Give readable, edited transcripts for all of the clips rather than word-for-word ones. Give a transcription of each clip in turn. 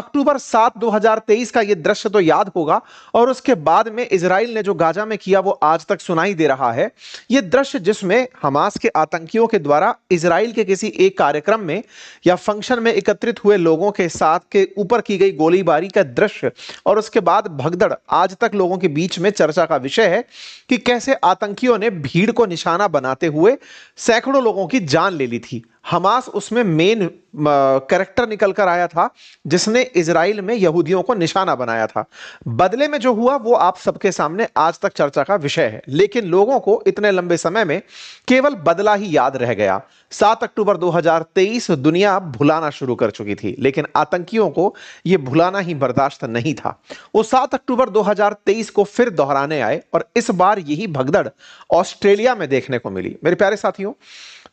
अक्टूबर 7 2023 का ये दृश्य तो याद होगा, और उसके बाद में इजराइल ने जो गाजा में किया वो आज तक सुनाई दे रहा है। ये दृश्य जिसमें हमास के आतंकियों के द्वारा इजराइल के किसी एक कार्यक्रम में या फंक्शन में एकत्रित हुए लोगों के साथ के ऊपर की गई गोलीबारी का दृश्य, और उसके बाद भगदड़ आज तक लोगों के बीच में चर्चा का विषय है कि कैसे आतंकियों ने भीड़ को निशाना बनाते हुए सैकड़ों लोगों की जान ले ली थी। हमास उसमें मेन कैरेक्टर निकल कर आया था जिसने इजराइल में यहूदियों को निशाना बनाया था। बदले में जो हुआ वो आप सबके सामने आज तक चर्चा का विषय है, लेकिन लोगों को इतने लंबे समय में केवल बदला ही याद रह गया। 7 अक्टूबर 2023 दुनिया भुलाना शुरू कर चुकी थी, लेकिन आतंकियों को यह भुलाना ही बर्दाश्त नहीं था। वो 7 अक्टूबर 2023 को फिर दोहराने आए और इस बार यही भगदड़ ऑस्ट्रेलिया में देखने को मिली। मेरे प्यारे साथियों,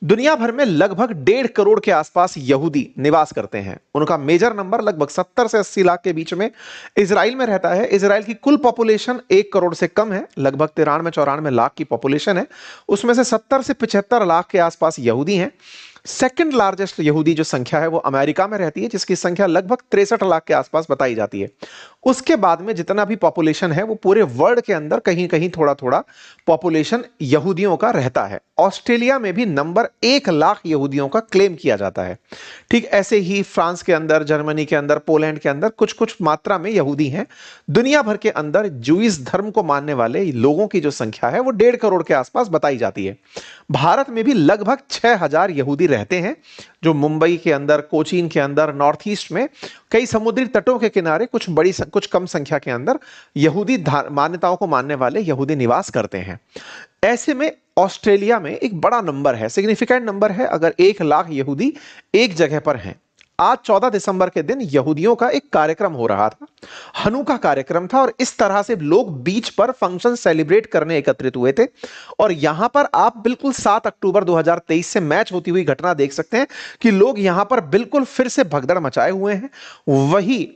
दुनिया भर में लगभग 1.5 करोड़ के आसपास यहूदी निवास करते हैं। उनका मेजर नंबर लगभग 70 से 80 लाख के बीच में इजराइल में रहता है। इजराइल की कुल पॉपुलेशन 1 करोड़ से कम है, लगभग 93-94 लाख की पॉपुलेशन है। उसमें से 70 से 75 लाख के आसपास यहूदी हैं। सेकंड लार्जेस्ट यहूदी जो संख्या है वो अमेरिका में रहती है, जिसकी संख्या लगभग 63 लाख के आसपास बताई जाती है। उसके बाद में जितना भी पॉपुलेशन है वो पूरे वर्ल्ड के अंदर कहीं कहीं थोड़ा थोड़ा पॉपुलेशन यहूदियों का रहता है। ऑस्ट्रेलिया में भी नंबर 1 लाख यहूदियों का क्लेम किया जाता है। ठीक ऐसे ही फ्रांस के अंदर, जर्मनी के अंदर, पोलैंड के अंदर कुछ कुछ मात्रा में यहूदी हैं। दुनिया भर के अंदर जूइश धर्म को मानने वाले लोगों की जो संख्या है वो 1.5 करोड़ के आसपास बताई जाती है। भारत में भी लगभग 6000 यहूदी रहते हैं, जो मुंबई के अंदर, कोचीन के अंदर, नॉर्थ ईस्ट में कई समुद्री तटों के किनारे कुछ कम संख्या के अंदर यहूदी मान्यताओं को मानने वाले यहूदी निवास करते हैं। ऐसे में ऑस्ट्रेलिया में एक बड़ा नंबर है, सिग्निफिकेंट नंबर है, अगर 1 लाख यहूदी एक जगह पर हैं। आज 14 दिसंबर के दिन यहूदियों का एक कार्यक्रम हो रहा था, हनुका कार्यक्रम था, और इस तरह से लोग बीच पर फंक्शन सेलिब्रेट करने एकत्रित हुए थे। और यहां पर आप बिल्कुल 7 अक्टूबर 2023 से मैच होती हुई घटना देख सकते हैं कि लोग यहां पर बिल्कुल फिर से भगदड़ मचाए हुए हैं। वही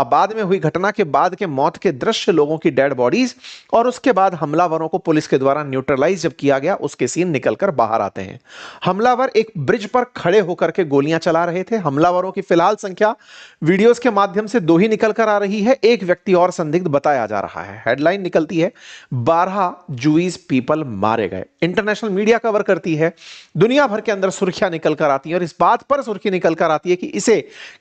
बाद में हुई घटना के बाद के मौत के दृश्य, लोगों की डेड बॉडीज, और उसके बाद हमलावरों को पुलिस के द्वारा न्यूट्रलाइज जब किया गया उसके सीन निकलकर बाहर आते हैं। हमलावर एक ब्रिज पर खड़े होकर के गोलियां चला रहे थे। हमलावरों की फिलहाल संख्या वीडियोस के माध्यम से 2 ही निकल कर आ रही है, एक व्यक्ति और संदिग्ध बताया जा रहा है। हेडलाइन निकलती है 12 जूइश पीपल मारे गए। इंटरनेशनल मीडिया कवर करती है, दुनिया भर के अंदर सुर्खियां निकल कर आती है, और इस बात पर सुर्खी निकल कर आती है कि इसे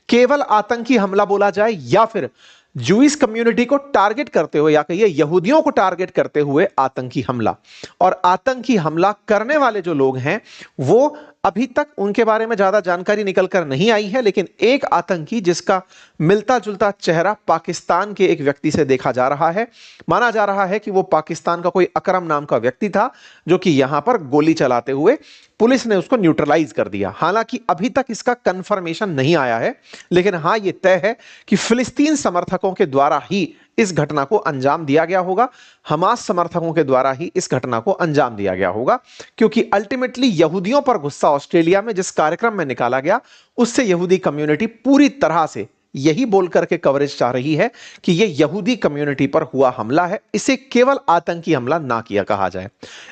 केवल आतंकी हमला बोला जाए या फिर जूइश कम्युनिटी को टारगेट करते हुए, या कहिए यहूदियों को टारगेट करते हुए आतंकी हमला। और आतंकी हमला करने वाले जो लोग हैं वो अभी तक उनके बारे में ज्यादा जानकारी निकल कर नहीं आई है, लेकिन एक आतंकी जिसका मिलता जुलता चेहरा पाकिस्तान के एक व्यक्ति से देखा जा रहा है। माना जा रहा है कि वो पाकिस्तान का कोई अकरम नाम का व्यक्ति था, जो कि यहां पर गोली चलाते हुए पुलिस ने उसको न्यूट्रलाइज कर दिया। हालांकि अभी तक इसका कंफर्मेशन नहीं आया है, लेकिन हां ये तय है कि फिलिस्तीन समर्थकों के द्वारा ही इस घटना को अंजाम दिया गया होगा, हमास समर्थकों के द्वारा ही इस घटना को अंजाम दिया गया होगा, क्योंकि अल्टीमेटली यहूदियों पर गुस्सा ऑस्ट्रेलिया में जिस कार्यक्रम में निकाला गया उससे यहूदी कम्युनिटी पूरी तरह से यही बोल करके कवरेज चाह रही है कि यह यहूदी कम्युनिटी पर हुआ हमला है, इसे केवल आतंकी हमला ना किया कहा जाए।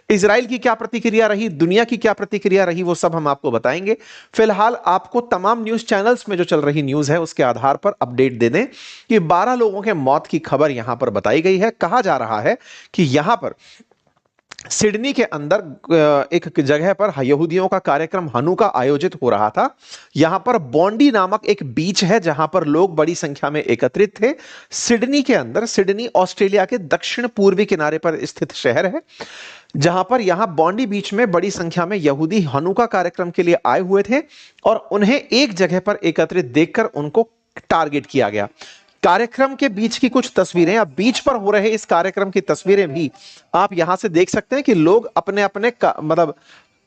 इजराइल की क्या प्रतिक्रिया रही, दुनिया की क्या प्रतिक्रिया रही, वो सब हम आपको बताएंगे। फिलहाल आपको तमाम न्यूज चैनल्स में जो चल रही न्यूज है उसके आधार पर अपडेट दे दें कि 12 लोगों के मौत की खबर यहां पर बताई गई है। कहा जा रहा है कि यहां पर सिडनी के अंदर एक जगह पर यहूदियों का कार्यक्रम हनुका आयोजित हो रहा था। यहां पर बॉन्डी नामक एक बीच है जहां पर लोग बड़ी संख्या में एकत्रित थे। सिडनी के अंदर, सिडनी ऑस्ट्रेलिया के दक्षिण पूर्वी किनारे पर स्थित शहर है, जहां पर यहां बॉन्डी बीच में बड़ी संख्या में यहूदी हनुका कार्यक्रम के लिए आए हुए थे और उन्हें एक जगह पर एकत्रित देखकर उनको टारगेट किया गया। कार्यक्रम के बीच की कुछ तस्वीरें, अब बीच पर हो रहे इस कार्यक्रम की तस्वीरें भी आप यहां से देख सकते हैं कि लोग अपने अपने मतलब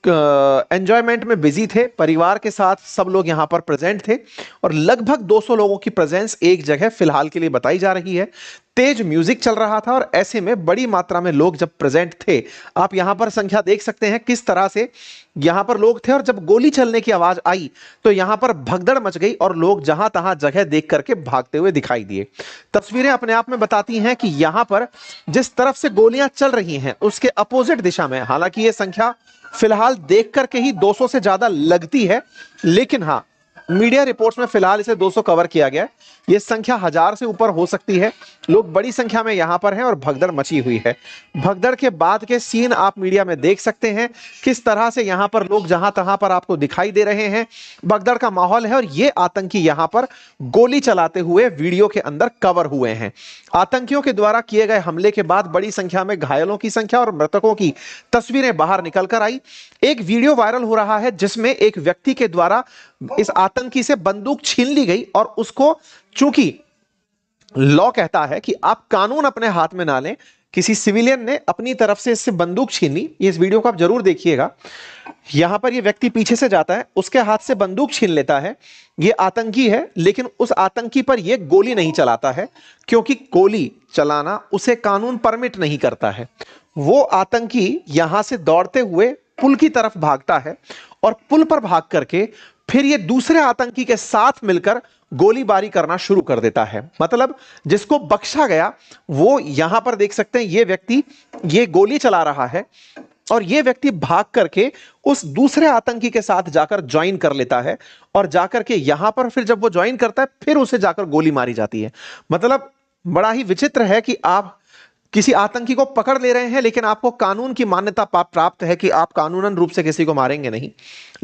एंजॉयमेंट में बिजी थे, परिवार के साथ सब लोग यहां पर प्रेजेंट थे और लगभग 200 लोगों की प्रेजेंस एक जगह फिलहाल के लिए बताई जा रही है। तेज म्यूजिक चल रहा था और ऐसे में बड़ी मात्रा में लोग जब प्रेजेंट थे, आप यहां पर संख्या देख सकते हैं किस तरह से यहां पर लोग थे। और जब गोली चलने की आवाज आई तो यहां पर भगदड़ मच गई और लोग जहां तहां जगह देख करके भागते हुए दिखाई दिए। तस्वीरें अपने आप में बताती हैं कि यहां पर जिस तरफ से गोलियां चल रही हैं उसके अपोजिट दिशा में, हालांकि यह संख्या फिलहाल देख करके ही 200 से ज्यादा लगती है, लेकिन हां मीडिया रिपोर्ट्स में फिलहाल इसे 200 कवर किया गया है। यह संख्या 1000 से ऊपर हो सकती है। लोग बड़ी संख्या में यहां पर हैं और भगदड़ मची हुई है। भगदड़ के बाद के सीन आप मीडिया में देख सकते हैं, किस तरह से यहां पर लोग जहां तहां पर आपको दिखाई दे रहे हैं। भगदड़ का माहौल है और ये आतंकी यहां पर गोली चलाते हुए वीडियो के अंदर कवर हुए हैं। आतंकियों के द्वारा किए गए हमले के बाद बड़ी संख्या में घायलों की संख्या और मृतकों की तस्वीरें बाहर निकल कर आई। एक वीडियो वायरल हो रहा है जिसमें एक व्यक्ति के द्वारा इस आतंकी से बंदूक छीन ली गई और उसको, चूंकि लॉ कहता है कि आप कानून अपने हाथ में ना लें, किसी सिविलियन ने अपनी तरफ से इससे बंदूक छीनी। ये इस वीडियो को आप जरूर देखिएगा। यहां पर ये व्यक्ति पीछे से जाता है, उसके हाथ से बंदूक छीन लेता है। ये आतंकी है, लेकिन उस आतंकी पर ये गोली नहीं चलाता है, क्योंकि गोली चलाना उसे कानून परमिट नहीं करता है। वो आतंकी यहां से दौड़ते हुए पुल की तरफ भागता है और पुल पर भाग करके फिर ये दूसरे आतंकी के साथ मिलकर गोलीबारी करना शुरू कर देता है। मतलब जिसको बख्शा गया वो यहां पर देख सकते हैं, ये व्यक्ति ये गोली चला रहा है और ये व्यक्ति भाग करके उस दूसरे आतंकी के साथ जाकर ज्वाइन कर लेता है और जाकर के यहां पर फिर जब वो ज्वाइन करता है फिर उसे जाकर गोली मारी जाती है। मतलब बड़ा ही विचित्र है कि आप किसी आतंकी को पकड़ ले रहे हैं, लेकिन आपको कानून की मान्यता प्राप्त है कि आप कानूनन रूप से किसी को मारेंगे नहीं,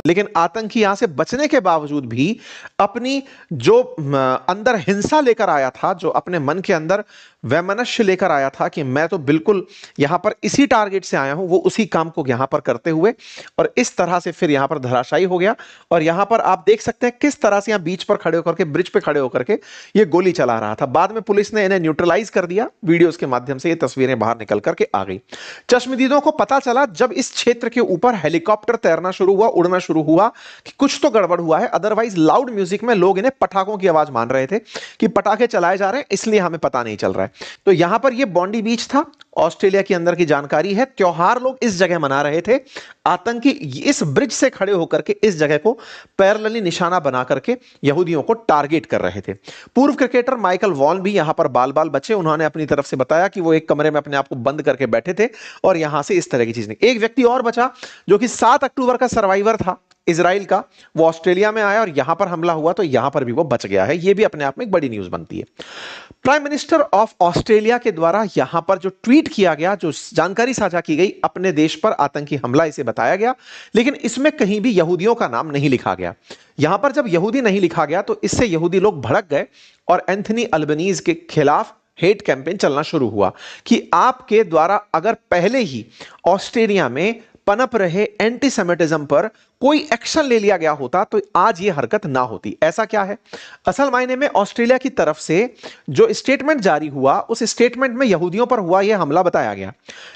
लेकिन आतंकी यहां से बचने के बावजूद भी अपनी जो अंदर हिंसा लेकर आया था, जो अपने मन के अंदर वैमनस्य लेकर आया था कि मैं तो बिल्कुल यहां पर इसी टारगेट से आया हूं, वो उसी काम को यहां पर करते हुए और इस तरह से फिर यहां पर धराशायी हो गया। और यहां पर आप देख सकते हैं किस तरह से यहां बीच पर खड़े होकर के, ब्रिज पे खड़े होकर के ये गोली चला रहा था। बाद में पुलिस ने इन्हें न्यूट्रलाइज कर दिया। वीडियोस के माध्यम से ये तस्वीरें बाहर निकल करके आ गई। चश्मदीदों को पता चला जब इस क्षेत्र के ऊपर हेलीकॉप्टर तैरना शुरू हुआ, उड़ना शुरू हुआ, कि कुछ तो गड़बड़ हुआ है। अदरवाइज लाउड म्यूजिक में लोग इन्हें पटाखों की आवाज मान रहे थे कि पटाखे चलाए जा रहे हैं, इसलिए हमें पता नहीं चल रहा है। तो यहां पर यह बॉन्डी बीच था, ऑस्ट्रेलिया के अंदर की जानकारी है। त्योहार लोग इस जगह मना रहे थे। आतंकी इस ब्रिज से खड़े होकर के इस जगह को पैरेलली निशाना बना करके यहूदियों को टारगेट कर रहे थे। पूर्व क्रिकेटर माइकल वॉन भी यहां पर बाल बाल बचे। उन्होंने अपनी तरफ से बताया कि वो एक कमरे में अपने आप को बंद करके बैठे थे और यहां से इस तरह की चीज नहीं। एक व्यक्ति और बचा जो कि 7 अक्टूबर का सर्वाइवर था इजराइल का, वो ऑस्ट्रेलिया में आया और यहां पर हमला हुआ तो यहां पर भी वो बच गया है। यह भी अपने आप में एक बड़ी न्यूज बनती है। प्राइम मिनिस्टर ऑफ ऑस्ट्रेलिया के द्वारा यहां पर जो ट्वीट किया गया, जो जानकारी साझा की गई, अपने देश पर आतंकी हमला इसे बताया गया, लेकिन इसमें कहीं भी यहूदियों का नाम नहीं लिखा गया। यहां पर जब यहूदी नहीं लिखा गया तो इससे यहूदी लोग भड़क गए और एंथनी अल्बनीज के खिलाफ हेट कैंपेन चलना शुरू हुआ कि आपके द्वारा अगर पहले ही ऑस्ट्रेलिया में पनप रहे एंटीसेमिटिज्म पर कोई एक्शन ले लिया गया होता तो आज ये हरकत ना होती। ऐसा क्या है? असल मायने में ऑस्ट्रेलिया की तरफ से जो स्टेटमेंट जारी हुआ, उस स्टेटमेंट में यहूदियों पर हुआ यह हमला बताया गया,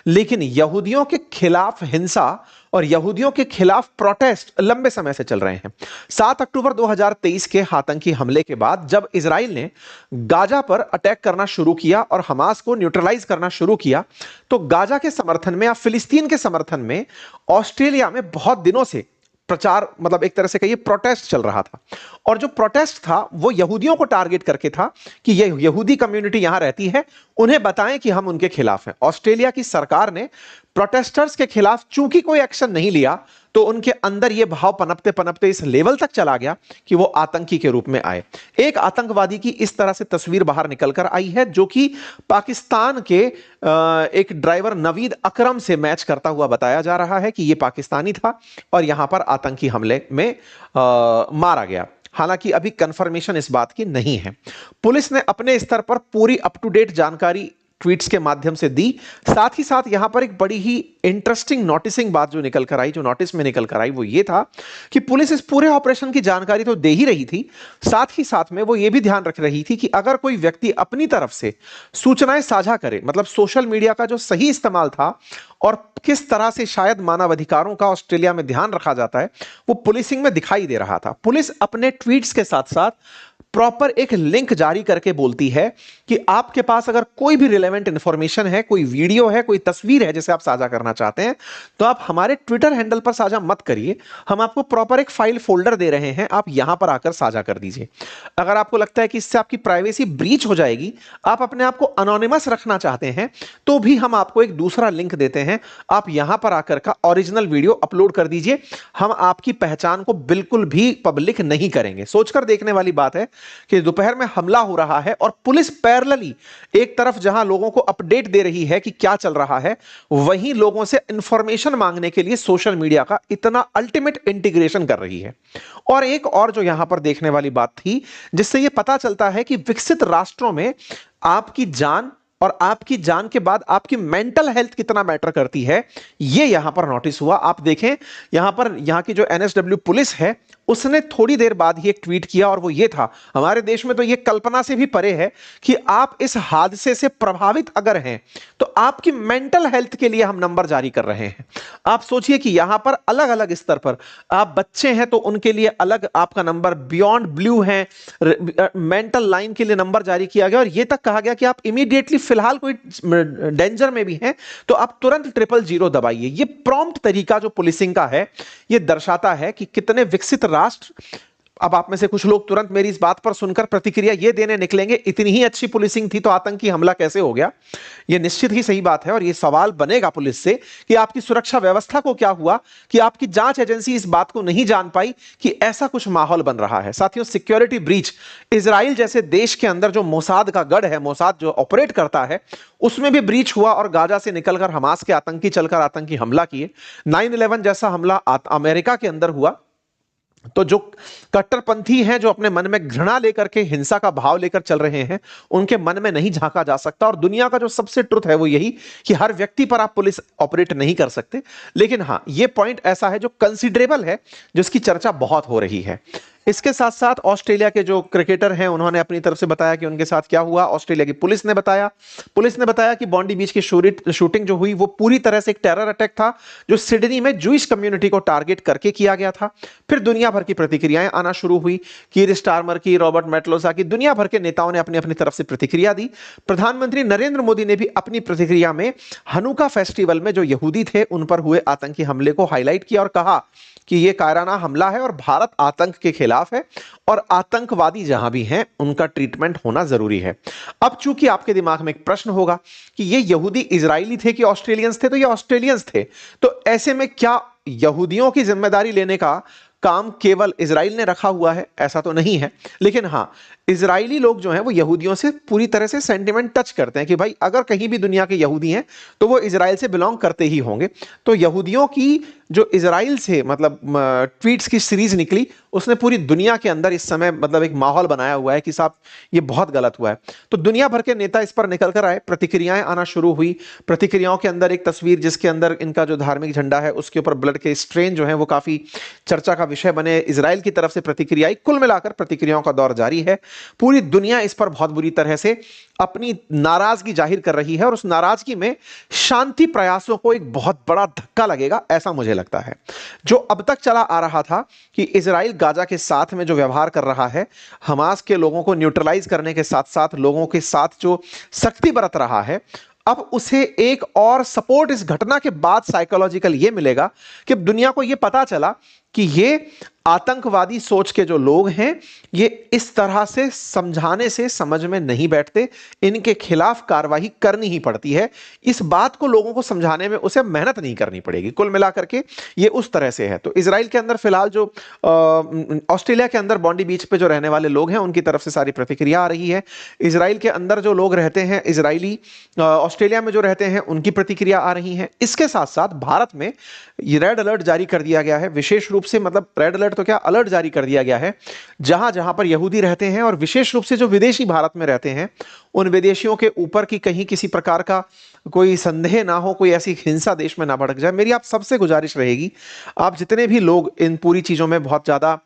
लेकिन यहूदियों के खिलाफ हिंसा और यहूदियों के खिलाफ प्रोटेस्ट लंबे समय से चल रहे हैं। 7 अक्टूबर 2023 के आतंकी हमले के बाद जब इजराइल ने गाजा पर अटैक करना शुरू किया और हमास को न्यूट्रलाइज करना शुरू किया, तो गाजा के समर्थन में या फिलिस्तीन के समर्थन में ऑस्ट्रेलिया में बहुत दिनों से प्रचार, मतलब एक तरह से कहिए प्रोटेस्ट चल रहा था। और जो प्रोटेस्ट था वो यहूदियों को टारगेट करके था कि ये यहूदी कम्युनिटी यहां रहती है, उन्हें बताएं कि हम उनके खिलाफ हैं। ऑस्ट्रेलिया की सरकार ने प्रोटेस्टर्स के खिलाफ चूंकि कोई एक्शन नहीं लिया तो उनके अंदर यह भाव पनपते पनपते इस लेवल तक चला गया कि वो आतंकी के रूप में आए। एक आतंकवादी की इस तरह से तस्वीर बाहर निकलकर आई है जो कि पाकिस्तान के एक ड्राइवर नवीद अकरम से मैच करता हुआ बताया जा रहा है कि यह पाकिस्तानी था और यहां पर आतंकी हमले में मारा गया। हालांकि अभी कंफर्मेशन इस बात की नहीं है। पुलिस ने अपने स्तर पर पूरी अप टू डेट जानकारी ट्वीट्स के माध्यम से दी। साथ ही साथ यहां पर एक बड़ी ही इंटरेस्टिंग नोटिसिंग बात जो निकल कर आई, जो नोटिस में निकल कर आई, वो ये था कि पुलिस इस पूरे ऑपरेशन की जानकारी तो दे ही रही थी, साथ ही साथ में वो ये भी ध्यान रख रही थी कि अगर कोई व्यक्ति अपनी तरफ से सूचनाएं साझा करे, मतलब सोशल मीडिया का जो सही इस्तेमाल था और किस तरह से शायद मानवाधिकारों का ऑस्ट्रेलिया में ध्यान रखा जाता है, वो पुलिसिंग में दिखाई दे रहा था। पुलिस अपने ट्वीट्स के साथ साथ प्रॉपर एक लिंक जारी करके बोलती है कि आपके पास अगर कोई भी रिलेवेंट इंफॉर्मेशन है, कोई वीडियो है, कोई तस्वीर है जिसे आप साझा करना चाहते हैं, तो आप हमारे ट्विटर हैंडल पर साझा मत करिए। हम आपको प्रॉपर एक फाइल फोल्डर दे रहे हैं, आप यहां पर आकर साझा कर दीजिए। अगर आपको लगता है कि इससे आपकी प्राइवेसी ब्रीच हो जाएगी, आप अपने आप को अनोनिमस रखना चाहते हैं, तो भी हम आपको एक दूसरा लिंक देते हैं। आप यहां पर आकर का ओरिजिनल वीडियो अपलोड कर दीजिए, हम आपकी पहचान को बिल्कुल भी पब्लिक नहीं करेंगे। सोचकर देखने वाली बात है कि दोपहर में हमला हो रहा है और पुलिस पैरेलली एक तरफ जहां लोगों को अपडेट दे रही है कि क्या चल रहा है, वहीं लोगों से इंफॉर्मेशन मांगने के लिए सोशल मीडिया का इतना अल्टीमेट इंटीग्रेशन कर रही है। और एक और जो यहां पर देखने वाली बात थी, जिससे यह पता चलता है कि विकसित राष्ट्रों में आपकी जान और आपकी जान के बाद आपकी मेंटल हेल्थ कितना मैटर करती है, यह यहां पर नोटिस हुआ। आप देखें यहां पर, यहां की जो एनएसडब्ल्यू पुलिस है, उसने थोड़ी देर बाद ही एक ट्वीट किया और वो ये था, हमारे देश में तो ये कल्पना से भी परे है कि आप इस हादसे से प्रभावित अगर हैं तो आपकी मेंटल हेल्थ के लिए हम नंबर जारी कर रहे हैं। आप सोचिए कि यहां पर अलग अलग स्तर पर, आप बच्चे हैं तो उनके लिए अलग आपका नंबर, बियॉन्ड ब्लू है, मेंटल लाइन के लिए नंबर जारी किया गया और यह तक कहा गया कि आप इमीडिएटली फिलहाल कोई डेंजर में भी हैं तो आप तुरंत 000 दबाइए। यह प्रॉम्प्ट तरीका जो पुलिसिंग का है, यह दर्शाता है कि कितने विकसित राष्ट्र। अब आप में से कुछ लोग तुरंत मेरी इस बात पर सुनकर प्रतिक्रिया यह देने निकलेंगे, इतनी ही अच्छी पुलिसिंग थी तो आतंकी हमला कैसे हो गया। यह निश्चित ही सही बात है और यह सवाल बनेगा पुलिस से कि आपकी सुरक्षा व्यवस्था को क्या हुआ, कि आपकी जांच एजेंसी इस बात को नहीं जान पाई कि ऐसा कुछ माहौल बन रहा है। साथियों, सिक्योरिटी ब्रीच इजराइल जैसे देश के अंदर जो मोसाद का गढ़ है, मोसाद जो ऑपरेट करता है, उसमें भी ब्रीच हुआ और गाजा से निकलकर हमास के आतंकी चलकर आतंकी हमला किए। 9/11 जैसा हमला अमेरिका के अंदर हुआ तो जो कट्टरपंथी हैं, जो अपने मन में घृणा लेकर के, हिंसा का भाव लेकर चल रहे हैं, उनके मन में नहीं झांका जा सकता। और दुनिया का जो सबसे ट्रुथ है वो यही कि हर व्यक्ति पर आप पुलिस ऑपरेट नहीं कर सकते। लेकिन हां, ये पॉइंट ऐसा है जो कंसिडरेबल है, जिसकी चर्चा बहुत हो रही है। इसके साथ साथ ऑस्ट्रेलिया के जो क्रिकेटर हैं, उन्होंने अपनी तरफ से बताया कि उनके साथ क्या हुआ। ऑस्ट्रेलिया की पुलिस ने बताया कि बॉन्डी बीच की शूटिंग जो हुई वो पूरी तरह से एक टेरर अटैक था, जो सिडनी में जूइश कम्युनिटी को टारगेट करके किया गया था। फिर दुनिया भर की प्रतिक्रियाएं आना शुरू हुई। कीर स्टारमर की, रॉबर्ट मेटलोसा की, दुनिया भर के नेताओं ने अपनी अपनी तरफ से प्रतिक्रिया दी। प्रधानमंत्री नरेंद्र मोदी ने भी अपनी प्रतिक्रिया में हनुका फेस्टिवल में जो यहूदी थे उन पर हुए आतंकी हमले को हाईलाइट किया और कहा कि यह कायराना हमला है और भारत आतंक के खिलाफ है और आतंकवादी जहां भी हैं उनका ट्रीटमेंट होना जरूरी है। अब चूंकि आपके दिमाग में एक प्रश्न होगा कि ये यहूदी इजरायली थे कि ऑस्ट्रेलियंस थे, तो ये ऑस्ट्रेलियंस थे, तो ऐसे में क्या यहूदियों की जिम्मेदारी लेने का काम केवल इजराइल ने रखा हुआ है? ऐसा तो नहीं है। लेकिन हां, इजरायली लोग जो हैं वो यहूदियों से पूरी तरह से सेंटिमेंट टच करते हैं कि भाई अगर कहीं भी दुनिया के यहूदी हैं तो वो इजराइल से बिलोंग करते ही होंगे। तो यहूदियों की जो इजराइल से मतलब ट्वीट्स की सीरीज निकली, उसने पूरी दुनिया के अंदर इस समय मतलब एक माहौल बनाया हुआ है कि साहब ये बहुत गलत हुआ है। तो दुनिया भर के नेता इस पर निकल कर आए, प्रतिक्रियाएं आना शुरू हुई। प्रतिक्रियाओं के अंदर एक तस्वीर जिसके अंदर इनका जो धार्मिक झंडा है उसके ऊपर ब्लड के स्ट्रेन जो है वो काफी चर्चा का विषय बने। इजराइल की तरफ से प्रतिक्रिया आई। कुल मिलाकर प्रतिक्रियाओं का दौर जारी है। पूरी दुनिया इस पर बहुत बुरी तरह से अपनी नाराजगी जाहिर कर रही है और उस नाराजगी में शांति प्रयासों को एक बहुत बड़ा धक्का लगेगा, ऐसा मुझे लगता है। जो अब तक चला आ रहा था कि इजराइल गाजा के साथ में जो व्यवहार कर रहा है, हमास के लोगों को न्यूट्रलाइज करने के साथ साथ लोगों के साथ जो सख्ती बरत रहा है, अब उसे एक और सपोर्ट इस घटना के बाद साइकोलॉजिकल ये मिलेगा कि दुनिया को ये पता चला कि ये आतंकवादी सोच के जो लोग हैं ये इस तरह से समझाने से समझ में नहीं बैठते, इनके खिलाफ कार्रवाई करनी ही पड़ती है। इस बात को लोगों को समझाने में उसे मेहनत नहीं करनी पड़ेगी। कुल मिलाकर के ये उस तरह से है। तो इजराइल के अंदर फिलहाल जो ऑस्ट्रेलिया के अंदर बॉन्डी बीच पे जो रहने वाले लोग हैं उनकी तरफ से सारी प्रतिक्रिया आ रही है। इजराइल के अंदर जो लोग रहते हैं, इजरायली ऑस्ट्रेलिया में जो रहते हैं, उनकी प्रतिक्रिया आ रही है। इसके साथ साथ भारत में ये रेड अलर्ट जारी कर दिया गया है। विशेष रूप से मतलब रेड अलर्ट तो क्या, अलर्ट जारी कर दिया गया है। जहां जहां पर यहूदी रहते हैं और विशेष रूप से जो विदेशी भारत में रहते हैं, उन विदेशियों के ऊपर की कहीं किसी प्रकार का कोई संदेह ना हो, कोई ऐसी हिंसा देश में ना भड़क जाए। मेरी आप सबसे गुजारिश रहेगी, आप जितने भी लोग इन पूरी चीजों में बहुत ज्यादा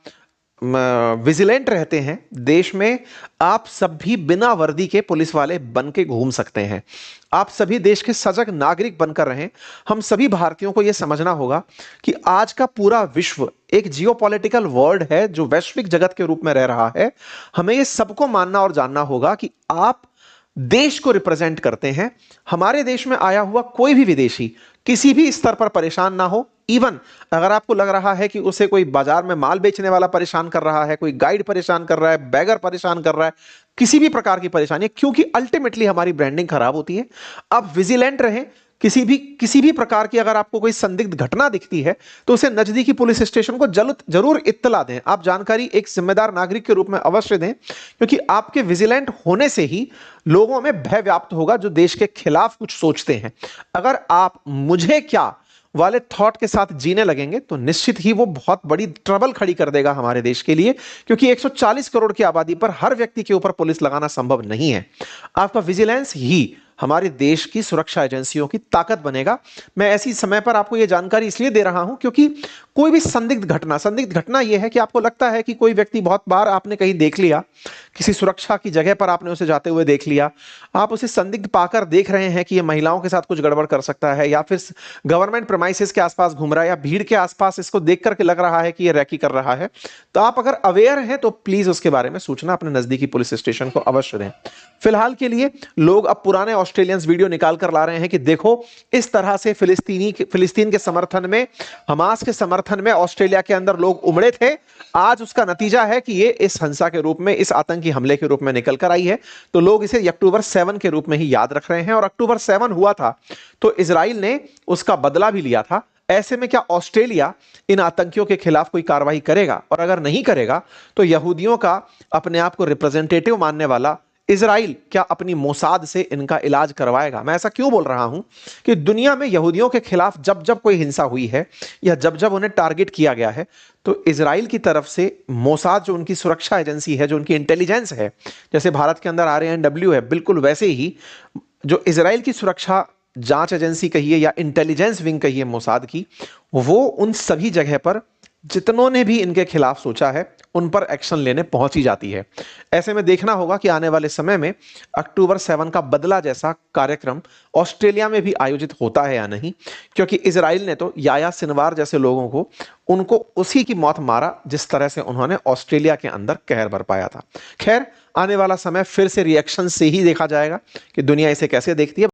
विजिलेंट रहते हैं देश में, आप सब भी बिना वर्दी के पुलिस वाले बन के घूम सकते हैं। आप सभी देश के सजग नागरिक बनकर रहें। हम सभी भारतीयों को यह समझना होगा कि आज का पूरा विश्व एक जियोपॉलिटिकल वर्ल्ड है जो वैश्विक जगत के रूप में रह रहा है। हमें यह सबको मानना और जानना होगा कि आप देश को रिप्रेजेंट करते हैं। हमारे देश में आया हुआ कोई भी विदेशी किसी भी स्तर पर परेशान ना हो। इवन अगर आपको लग रहा है कि उसे कोई बाजार में माल बेचने वाला परेशान कर रहा है, कोई गाइड परेशान कर रहा है, बैगर परेशान कर रहा है, किसी भी प्रकार की परेशानी, क्योंकि अल्टीमेटली हमारी ब्रांडिंग खराब होती है। आप विजिलेंट रहें। किसी भी प्रकार की अगर आपको कोई संदिग्ध घटना दिखती है तो उसे नजदीकी पुलिस स्टेशन को जरूर इत्तला दें। आप जानकारी एक जिम्मेदार नागरिक के रूप में अवश्य दें, क्योंकि आपके विजिलेंट होने से ही लोगों में भय व्याप्त होगा जो देश के खिलाफ कुछ सोचते हैं। अगर आप मुझे क्या वाले थॉट के साथ जीने लगेंगे तो निश्चित ही वो बहुत बड़ी ट्रबल खड़ी कर देगा हमारे देश के लिए, क्योंकि 140 करोड़ की आबादी पर हर व्यक्ति के ऊपर पुलिस लगाना संभव नहीं है। आपका विजिलेंस ही हमारे देश की सुरक्षा एजेंसियों की ताकत बनेगा। मैं ऐसी समय पर आपको यह जानकारी इसलिए दे रहा हूं क्योंकि कोई भी संदिग्ध घटना यह है कि आपको लगता है कि कोई व्यक्ति बहुत बार आपने कहीं देख लिया, किसी सुरक्षा की जगह पर आपने उसे जाते हुए देख लिया, आप उसे संदिग्ध पाकर देख रहे हैं कि यह महिलाओं के साथ कुछ गड़बड़ कर सकता है, या फिर गवर्नमेंट प्रेमाइसेस के आसपास घूम रहा है, या भीड़ के आसपास इसको देख करके लग रहा है कि यह रैकी कर रहा है, तो आप अगर अवेयर हैं तो प्लीज उसके बारे में सूचना अपने नजदीकी पुलिस स्टेशन को अवश्य दें। फिलहाल के लिए लोग अब पुराने ऑस्ट्रेलियंस वीडियो निकाल कर ला रहे हैं कि देखो इस तरह से फिलिस्तीन के समर्थन में, हमास के समर्थन में ऑस्ट्रेलिया के अंदर लोग उमड़े थे। आज उसका नतीजा है कि ये इस हिंसा के रूप में, इस आतंकी हमले के रूप में निकल कर आई है। तो लोग इसे अक्टूबर 7 के रूप में ही याद रख रहे हैं, और अक्टूबर 7 हुआ था तो इजराइल ने उसका बदला भी लिया था। ऐसे में क्या ऑस्ट्रेलिया इन आतंकियों के खिलाफ कोई कार्रवाई करेगा? और अगर नहीं करेगा तो यहूदियों का अपने आप को रिप्रेजेंटेटिव मानने वाला इजराइल क्या अपनी मोसाद से इनका इलाज करवाएगा? मैं ऐसा क्यों बोल रहा हूं कि दुनिया में यहूदियों के खिलाफ जब जब कोई हिंसा हुई है या जब जब उन्हें टारगेट किया गया है, तो इजराइल की तरफ से मोसाद जो उनकी सुरक्षा एजेंसी है, जो उनकी इंटेलिजेंस है, जैसे भारत के अंदर RANW है, बिल्कुल वैसे ही जो इजराइल की सुरक्षा जांच एजेंसी कहिए या इंटेलिजेंस विंग कहिए मोसाद की, वो उन सभी जगह पर जितनों ने भी इनके खिलाफ सोचा है उन पर एक्शन लेने पहुंची जाती है। ऐसे में देखना होगा कि आने वाले समय में अक्टूबर 7 का बदला जैसा कार्यक्रम ऑस्ट्रेलिया में भी आयोजित होता है या नहीं, क्योंकि इजराइल ने तो याया सिनवार जैसे लोगों को, उनको उसी की मौत मारा जिस तरह से उन्होंने ऑस्ट्रेलिया के अंदर कहर बरपाया था। खैर, आने वाला समय फिर से रिएक्शन से ही देखा जाएगा कि दुनिया इसे कैसे देखती है।